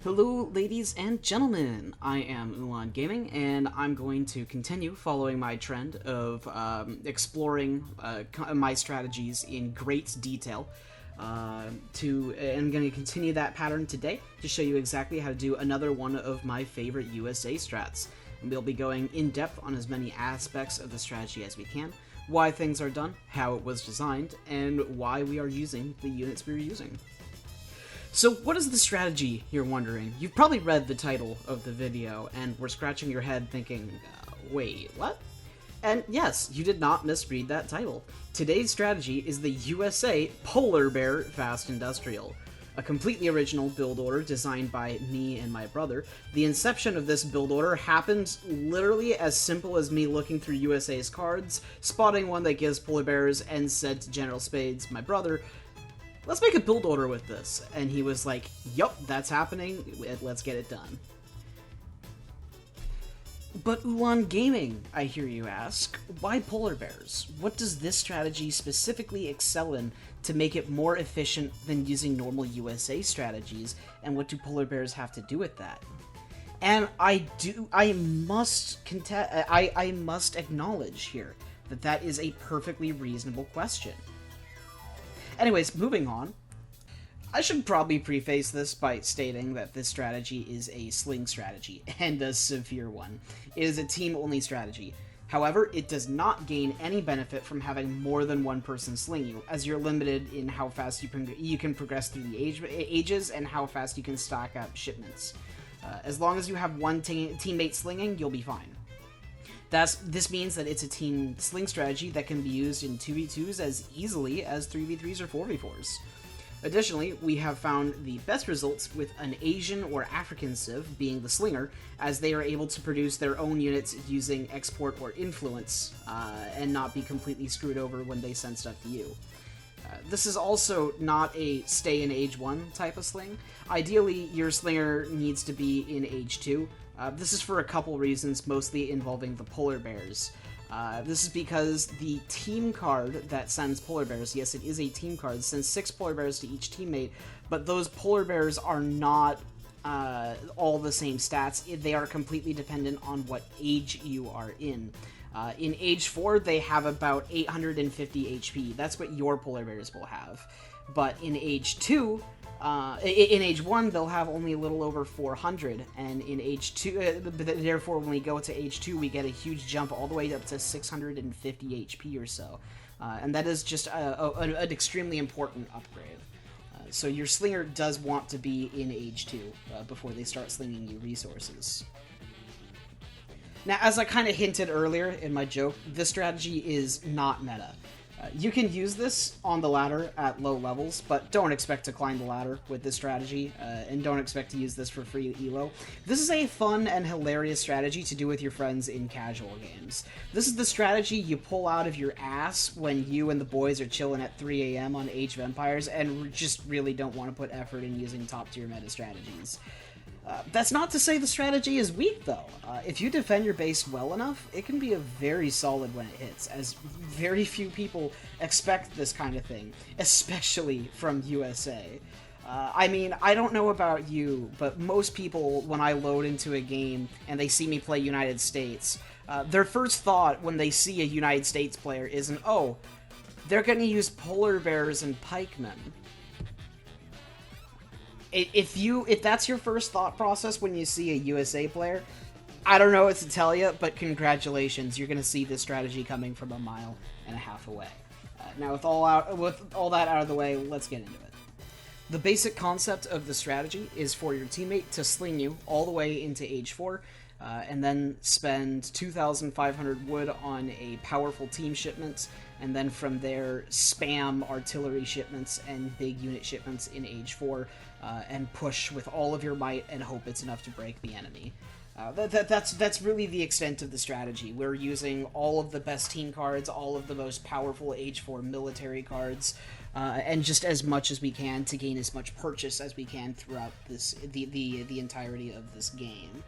Hello, ladies and gentlemen. I am Ulan Gaming, and I'm going to continue following my trend of exploring my strategies in great detail. I'm going to continue that pattern today to show you exactly how to do another one of my favorite USA strats. And we'll be going in depth on as many aspects of the strategy as we can, why things are done, how it was designed, and why we are using the units we're using. So what is the strategy, you're wondering? You've probably read the title of the video and were scratching your head thinking, wait, what? And yes, you did not misread that title. Today's strategy is the USA Polar Bear Fast Industrial, a completely original build order designed by me and my brother. The inception of this build order happened literally as simple as me looking through USA's cards, spotting one that gives polar bears, and said to General Spades, my brother, let's make a build order with this. And he was like, yup, that's happening, let's get it done. But Ulan Gaming, I hear you ask, why polar bears? What does this strategy specifically excel in to make it more efficient than using normal USA strategies, and what do polar bears have to do with that? And I must acknowledge here that that is a perfectly reasonable question. Anyways, moving on. I should probably preface this by stating that this strategy is a sling strategy, and a severe one. It is a team-only strategy. However, it does not gain any benefit from having more than one person sling you, as you're limited in how fast you can progress through the ages and how fast you can stack up shipments. As long as you have one teammate slinging, you'll be fine. This means that it's a team sling strategy that can be used in 2v2s as easily as 3v3s or 4v4s. Additionally, we have found the best results with an Asian or African civ being the slinger, as they are able to produce their own units using export or influence, and not be completely screwed over when they send stuff to you. This is also not a stay in age 1 type of sling. Ideally, your slinger needs to be in age 2. This is for a couple reasons, mostly involving the polar bears. This is because the team card that sends polar bears, yes, it is a team card, sends 6 polar bears to each teammate, but those polar bears are not all the same stats. They are completely dependent on what age you are in. In age 4, they have about 850 HP. That's what your polar bears will have. But in age 2, in age 1, they'll have only a little over 400, and in age 2, therefore when we go to age 2, we get a huge jump all the way up to 650 HP or so. And that is just an extremely important upgrade. So your slinger does want to be in age 2 before they start slinging you resources. Now, as I kind of hinted earlier in my joke, this strategy is not meta. You can use this on the ladder at low levels, but don't expect to climb the ladder with this strategy, and don't expect to use this for free elo. This is a fun and hilarious strategy to do with your friends in casual games. This is the strategy you pull out of your ass when you and the boys are chilling at 3 AM on Age of Empires and just really don't want to put effort in using top-tier meta strategies. That's not to say the strategy is weak, though. If you defend your base well enough, it can be a very solid when it hits, as very few people expect this kind of thing, especially from USA. I mean, I don't know about you, but most people, when I load into a game and they see me play United States, their first thought when they see a United States player isn't, oh, they're going to use polar bears and pikemen. If that's your first thought process when you see a USA player, I don't know what to tell you, but congratulations, you're going to see this strategy coming from 1.5 miles away. Now, with all that out of the way, let's get into it. The basic concept of the strategy is for your teammate to sling you all the way into age 4, and then spend 2,500 wood on a powerful team shipment, and then from there spam artillery shipments and big unit shipments in age 4, and push with all of your might and hope it's enough to break the enemy. That's really the extent of the strategy. We're using all of the best team cards, all of the most powerful age 4 military cards, and just as much as we can to gain as much purchase as we can throughout the entirety of this game.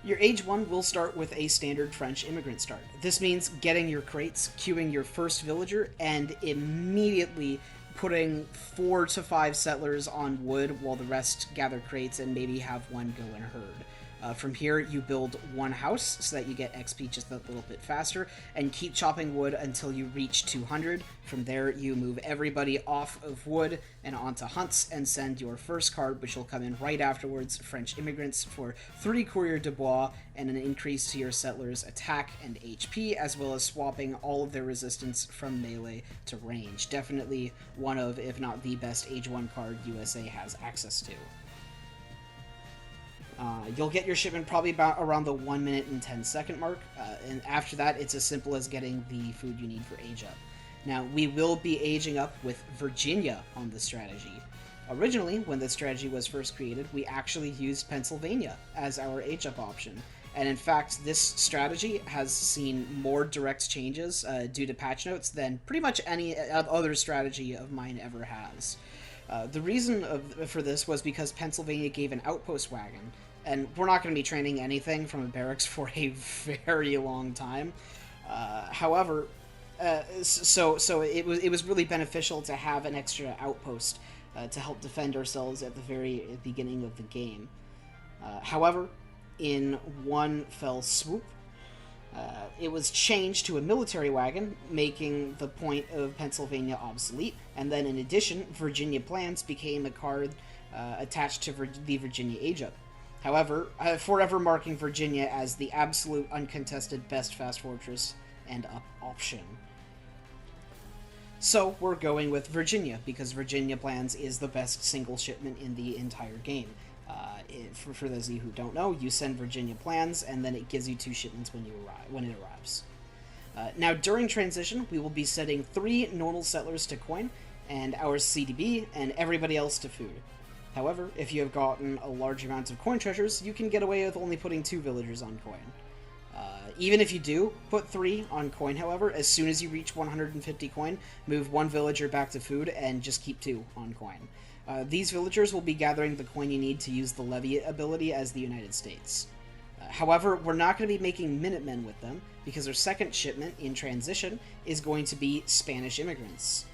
Your age 1 will start with a standard French immigrant start. This means getting your crates, queuing your first villager, and immediately putting 4 to 5 settlers on wood while the rest gather crates and maybe have one go in herd. From here, you build one house so that you get XP just a little bit faster, and keep chopping wood until you reach 200. From there, you move everybody off of wood and onto hunts, and send your first card, which will come in right afterwards, French Immigrants, for 3 Courrier de Bois and an increase to your settlers' attack and HP, as well as swapping all of their resistance from melee to range. Definitely one of, if not the best Age 1 card USA has access to. You'll get your shipment probably about around the 1 minute and 10 second mark, and after that it's as simple as getting the food you need for age up. Now, we will be aging up with Virginia on this strategy. Originally, when this strategy was first created, we actually used Pennsylvania as our age up option, and in fact this strategy has seen more direct changes due to patch notes than pretty much any other strategy of mine ever has. The reason for this was because Pennsylvania gave an outpost wagon, and we're not going to be training anything from a barracks for a very long time. However, so it was really beneficial to have an extra outpost to help defend ourselves at the very beginning of the game. However, in one fell swoop, it was changed to a military wagon, making the point of Pennsylvania obsolete, and then in addition, Virginia Plans became a card attached to the Virginia Age Up. However, forever marking Virginia as the absolute uncontested best fast fortress and up option. So we're going with Virginia, because Virginia Plans is the best single shipment in the entire game. For those of you who don't know, you send Virginia Plans, and then it gives you 2 shipments when it arrives. Now, during transition, we will be setting 3 normal settlers to coin, and our CDB, and everybody else to food. However, if you have gotten a large amount of coin treasures, you can get away with only putting 2 villagers on coin. Even if you do put 3 on coin, however, as soon as you reach 150 coin, move 1 villager back to food, and just keep 2 on coin. These villagers will be gathering the coin you need to use the levy ability as the United States. However, we're not going to be making Minutemen with them, because our second shipment in transition is going to be Spanish Immigrants.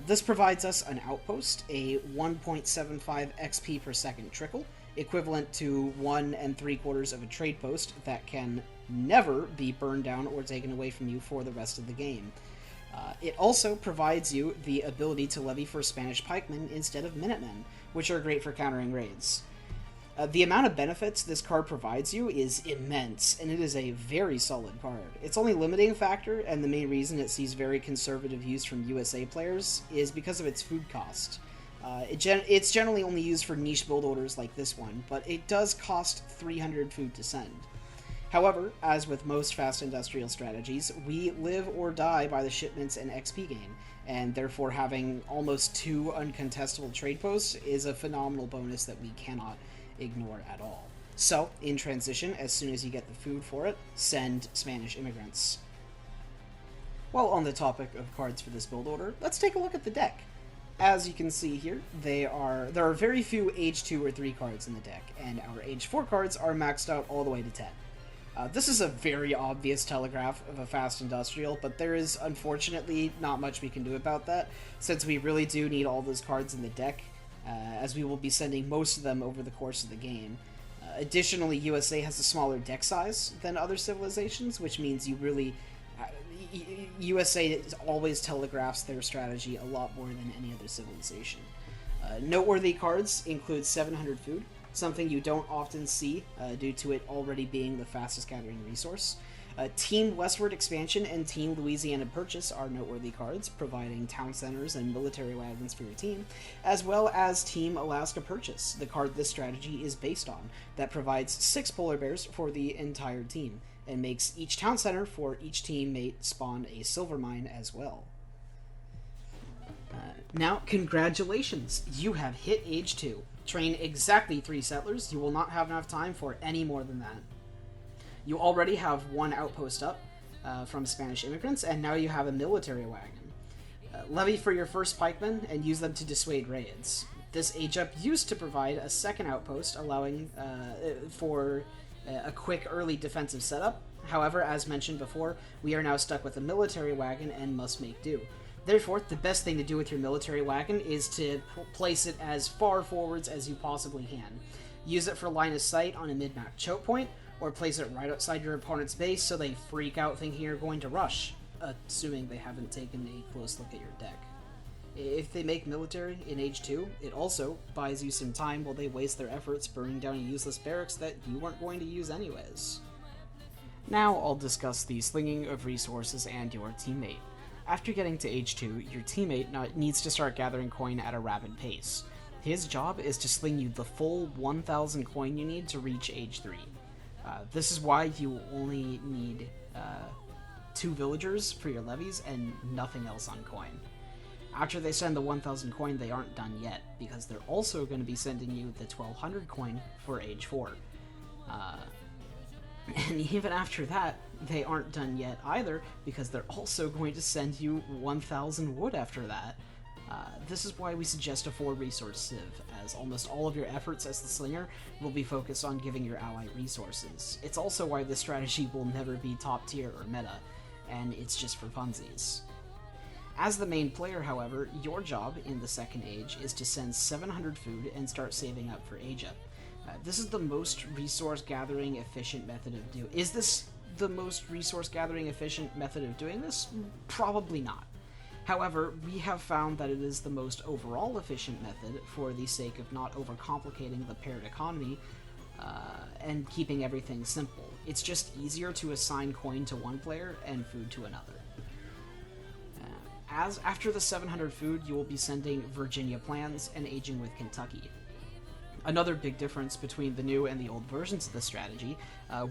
This provides us an outpost, a 1.75 XP per second trickle, equivalent to 1 3/4 of a trade post that can never be burned down or taken away from you for the rest of the game. It also provides you the ability to levy for Spanish pikemen instead of Minutemen, which are great for countering raids. The amount of benefits this card provides you is immense, and it is a very solid card. Its only limiting factor, and the main reason it sees very conservative use from USA players, is because of its food cost. It's generally only used for niche build orders like this one, but it does cost 300 food to send. However, as with most fast industrial strategies, we live or die by the shipments and XP gain, and therefore having almost 2 uncontestable trade posts is a phenomenal bonus that we cannot ignore at all. So, in transition, as soon as you get the food for it, send Spanish Immigrants. While on the topic of cards for this build order, let's take a look at the deck. As you can see here, there are very few Age 2 or 3 cards in the deck, and our Age 4 cards are maxed out all the way to 10. This is a very obvious telegraph of a fast industrial, but there is unfortunately not much we can do about that, since we really do need all those cards in the deck, as we will be sending most of them over the course of the game. Additionally, USA has a smaller deck size than other civilizations, which means you really... USA always telegraphs their strategy a lot more than any other civilization. Noteworthy cards include 700 food, something you don't often see due to it already being the fastest gathering resource. Team Westward Expansion and Team Louisiana Purchase are noteworthy cards, providing town centers and military wagons for your team, as well as Team Alaska Purchase, the card this strategy is based on, that provides 6 polar bears for the entire team, and makes each town center for each teammate spawn a silver mine as well. Now, congratulations! You have hit Age 2. Train exactly 3 settlers. You will not have enough time for any more than that. You already have 1 outpost up from Spanish Immigrants, and now you have a military wagon. Levy for your first pikemen and use them to dissuade raids. This age up used to provide a second outpost, allowing for a quick early defensive setup. However, as mentioned before, we are now stuck with a military wagon and must make do. Therefore, the best thing to do with your military wagon is to place it as far forwards as you possibly can. Use it for line of sight on a mid-map choke point, or place it right outside your opponent's base so they freak out thinking you're going to rush, assuming they haven't taken a close look at your deck. If they make military in Age 2, it also buys you some time while they waste their efforts burning down a useless barracks that you weren't going to use anyways. Now I'll discuss the slinging of resources and your teammate. After getting to Age 2, your teammate needs to start gathering coin at a rapid pace. His job is to sling you the full 1,000 coin you need to reach Age 3. This is why you only need 2 villagers for your levies and nothing else on coin. After they send the 1,000 coin, they aren't done yet, because they're also going to be sending you the 1,200 coin for Age 4. And even after that, they aren't done yet either, because they're also going to send you 1,000 wood after that. This is why we suggest a 4-resource civ, as almost all of your efforts as the slinger will be focused on giving your ally resources. It's also why this strategy will never be top tier or meta, and it's just for funsies. As the main player, however, your job in the second age is to send 700 food and start saving up for age up. This is the most resource gathering efficient method of doing. Is this the most resource gathering efficient method of doing this? Probably not. However, we have found that it is the most overall efficient method for the sake of not overcomplicating the paired economy and keeping everything simple. It's just easier to assign coin to one player and food to another. After the 700 food, you will be sending Virginia plans and aging with Kentucky. Another big difference between the new and the old versions of this strategy,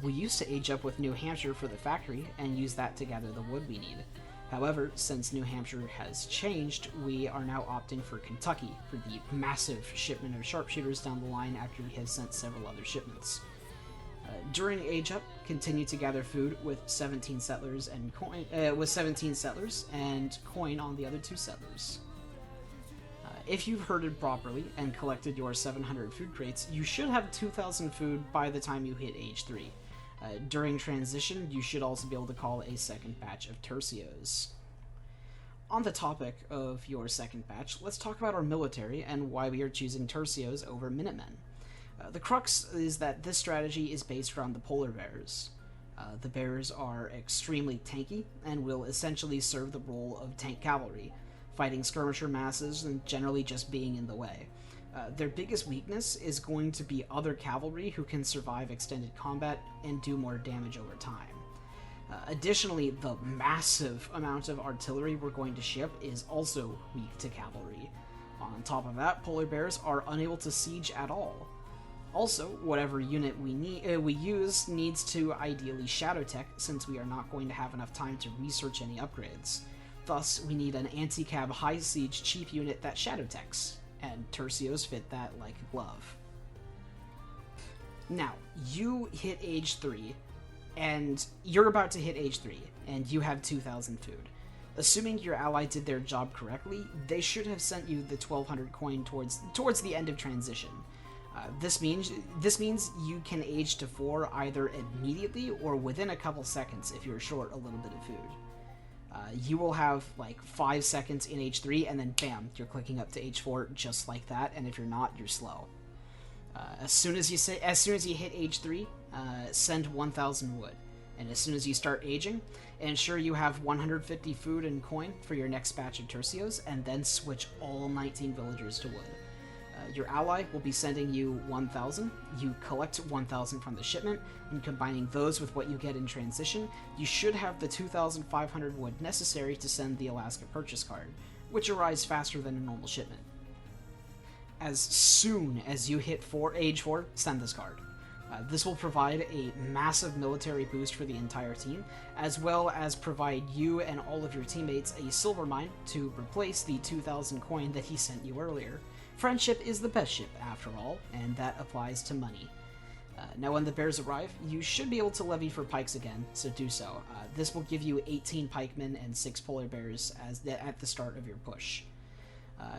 we used to age up with New Hampshire for the factory and use that to gather the wood we need. However, since New Hampshire has changed, we are now opting for Kentucky for the massive shipment of sharpshooters down the line after he has sent several other shipments. During Age Up, continue to gather food with 17 settlers and coin on the other 2 settlers. If you've herded properly and collected your 700 food crates, you should have 2,000 food by the time you hit Age 3. During transition, you should also be able to call a second batch of tercios. On the topic of your second batch, let's talk about our military and why we are choosing tercios over Minutemen. The crux is that this strategy is based around the polar bears. The bears are extremely tanky and will essentially serve the role of tank cavalry, fighting skirmisher masses and generally just being in the way. Their biggest weakness is going to be other cavalry who can survive extended combat and do more damage over time. Additionally, the massive amount of artillery we're going to ship is also weak to cavalry. On top of that, polar bears are unable to siege at all. Also, whatever unit we use needs to ideally shadow tech, since we are not going to have enough time to research any upgrades. Thus, we need an anti-cab high siege cheap unit that shadow techs, and tercios fit that like a glove. Now, you hit Age 3, and you're about to hit Age 3, and you have 2,000 food. Assuming your ally did their job correctly, they should have sent you the 1,200 coin towards the end of transition. This means you can age to 4 either immediately or within a couple seconds if you're short a little bit of food. You will have like 5 seconds in Age 3, and then bam, you're clicking up to Age 4 just like that, and if you're not, you're slow. As soon as you hit Age 3, send 1,000 wood. And as soon as you start aging, ensure you have 150 food and coin for your next batch of tercios, and then switch all 19 villagers to wood. Your ally will be sending you 1,000. You collect 1,000 from the shipment, and combining those with what you get in transition, you should have the 2,500 wood necessary to send the Alaska purchase card, which arrives faster than a normal shipment. As soon as you hit Age 4, send this card. This will provide a massive military boost for the entire team, as well as provide you and all of your teammates a silver mine to replace the 2,000 coin that he sent you earlier. Friendship is the best ship, after all, and that applies to money. Now when the bears arrive, you should be able to levy for pikes again, so do so. This will give you 18 pikemen and 6 polar bears at the start of your push.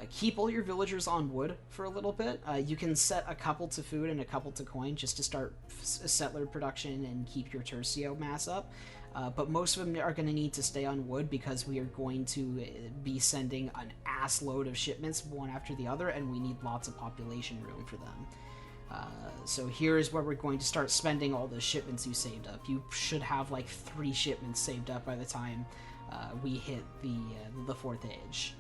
Keep all your villagers on wood for a little bit. You can set a couple to food and a couple to coin just to start settler production and keep your tercio mass up. but most of them are going to need to stay on wood because we are going to be sending an ass load of shipments one after the other, and we need lots of population room for them. So here is where we're going to start spending all the shipments you saved up. You should have like 3 shipments saved up by the time we hit the 4th age.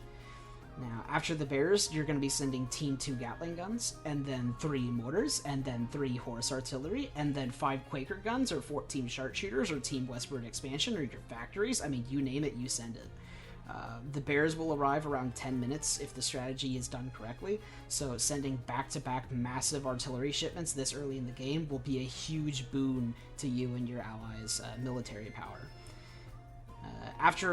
Now, after the bears, you're going to be sending Team 2 Gatling guns, and then 3 mortars, and then 3 horse artillery, and then 5 Quaker guns, or 14 sharpshooters, or Team Westward Expansion, or your factories. I mean, you name it, you send it. The bears will arrive around 10 minutes if the strategy is done correctly, so sending back-to-back massive artillery shipments this early in the game will be a huge boon to you and your allies' military power.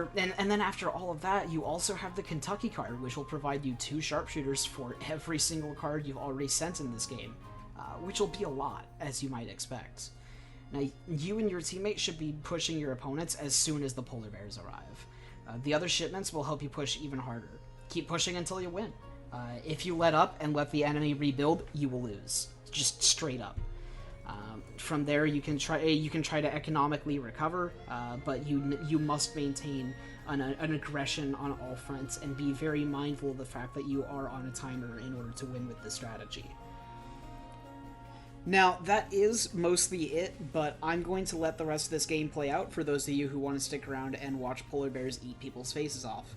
Then after all of that, you also have the Kentucky card, which will provide you 2 sharpshooters for every single card you've already sent in this game, which will be a lot, as you might expect. Now, you and your teammates should be pushing your opponents as soon as the polar bears arrive. The other shipments will help you push even harder. Keep pushing until you win. If you let up and let the enemy rebuild, you will lose. Just straight up. From there, you can try to economically recover, but you must maintain an aggression on all fronts and be very mindful of the fact that you are on a timer in order to win with this strategy. Now, that is mostly it, but I'm going to let the rest of this game play out for those of you who want to stick around and watch polar bears eat people's faces off.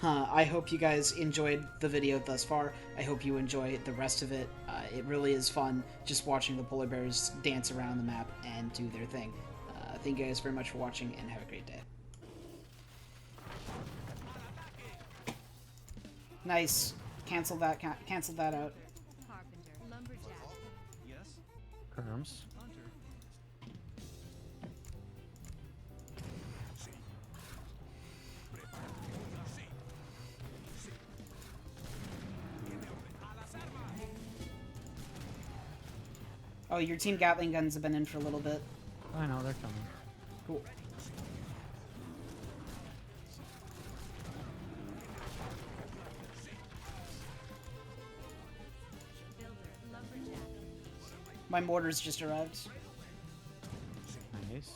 I hope you guys enjoyed the video thus far. I hope you enjoy the rest of it. It really is fun just watching the polar bears dance around the map and do their thing. Thank you guys very much for watching, and have a great day. Nice. Cancel that out. Terms. Oh, your team Gatling guns have been in for a little bit. I know, they're coming. Cool. My mortars just arrived. Nice.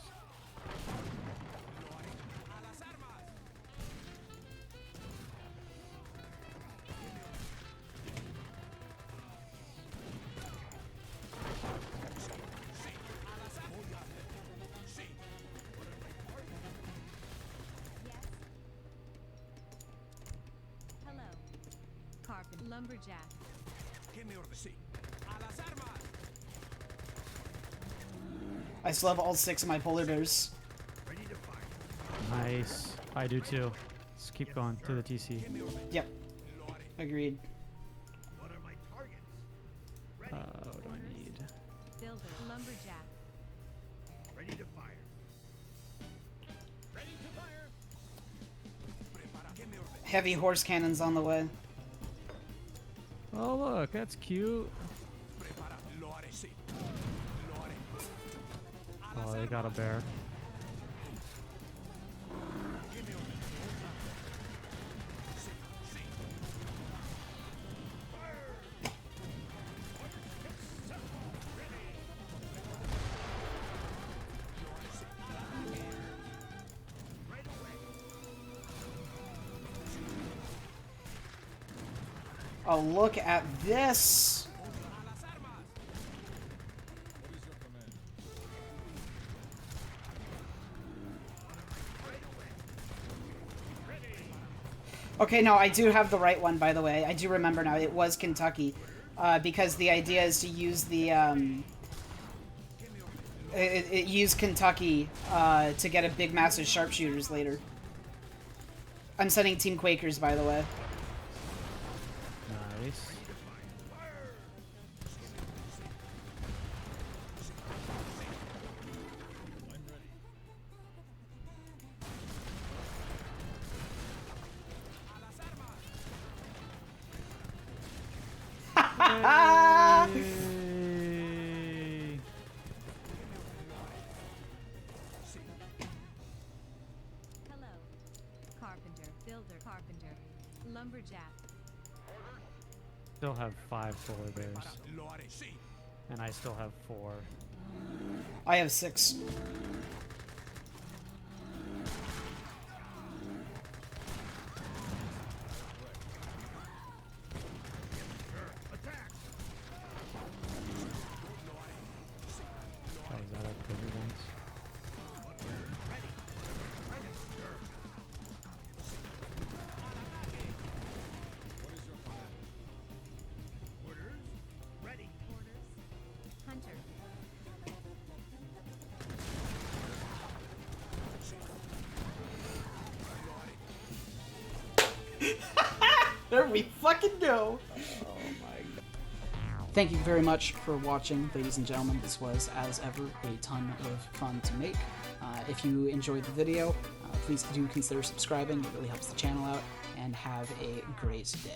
Hello. Carpet lumberjack. I still have all 6 of my polar bears. Nice. I do too. Let's keep going to the TC. Yep. Agreed. What do I need? Builder lumberjack. Ready to fire. Ready to fire. Heavy horse cannons on the way. Oh look, that's cute. Oh, they got a bear. Oh, look at this! Okay, no, I do have the right one, by the way. I do remember now. It was Kentucky. Because the idea is to use the, use Kentucky, to get a big massive sharpshooters later. I'm sending Team Quakers, by the way. Nice. Yay. Hello. Carpenter. Builder. Carpenter. Lumberjack. Still have 5 polar bears. And I still have 4. I have 6. There we fucking go. Oh my god. Thank you very much for watching, ladies and gentlemen. This was, as ever, a ton of fun to make. If you enjoyed the video, please do consider subscribing. It really helps the channel out. And have a great day.